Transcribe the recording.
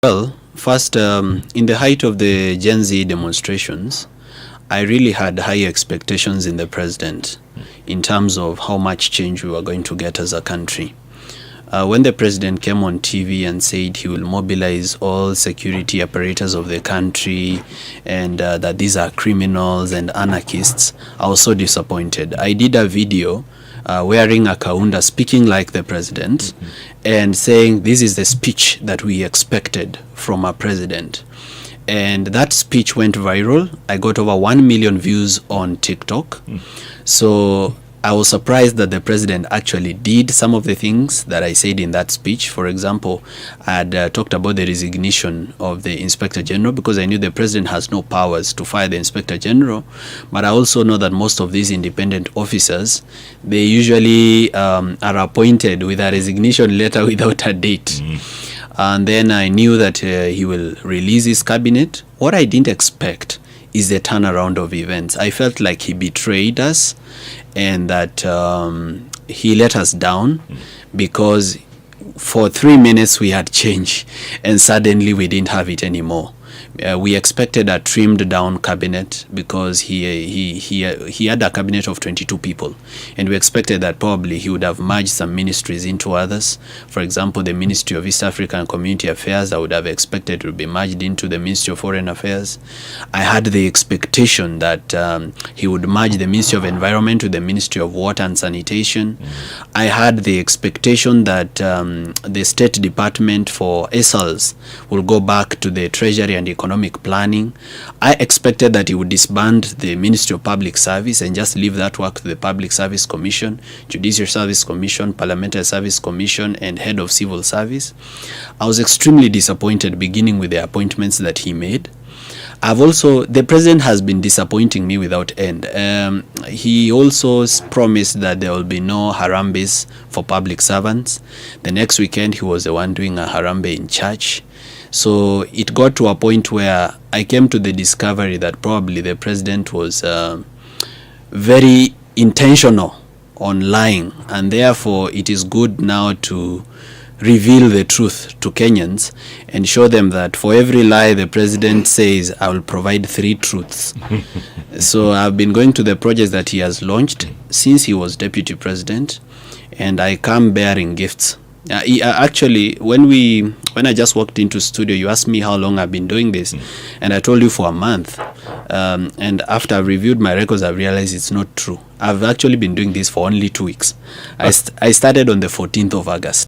Well, first, in the height of the Gen Z demonstrations, I really had high expectations in the president in terms of how much change we were going to get as a country. When the president came on TV and said he will mobilize all security apparatus of the country and that these are criminals and anarchists, I was so disappointed. I did a video wearing a kaunda, speaking like the president, and saying this is the speech that we expected from a president. And that speech went viral. I got over 1 million views on TikTok. So I was surprised that the president actually did some of the things that I said in that speech. For example, I had talked about the resignation of the Inspector General because I knew the president has no powers to fire the Inspector General. But I also know that most of these independent officers, they usually are appointed with a resignation letter without a date. And then I knew that he will release his cabinet. What I didn't expect is the turnaround of events. I felt like he betrayed us and that he let us down because for 3 minutes we had change and suddenly we didn't have it anymore. We expected a trimmed down cabinet because he had a cabinet of 22 people, and we expected that probably he would have merged some ministries into others. For example, the Ministry of East African Community Affairs, I would have expected to be merged into the Ministry of Foreign Affairs. I had the expectation that he would merge the Ministry of Environment with the Ministry of Water and Sanitation. I had the expectation that the State Department for ESALs will go back to the Treasury and Economic Planning. I expected that he would disband the Ministry of Public Service and just leave that work to the Public Service Commission, Judicial Service Commission, Parliamentary Service Commission, and Head of Civil Service. I was extremely disappointed beginning with the appointments that he made. The president has been disappointing me without end. He also promised that there will be no harambes for public servants. The next weekend, he was the one doing a harambe in church. So it got to a point where I came to the discovery that probably the president was very intentional on lying, and therefore it is good now to reveal the truth to Kenyans and show them that for every lie the president says, I will provide 3 truths. So I've been going to the projects that he has launched since he was deputy president, and I come bearing gifts. Actually, when I just walked into studio, you asked me how long I've been doing this, and I told you for a month. And after I've reviewed my records, I've realized it's not true. I've actually been doing this for only 2 weeks. I started on the 14th of August.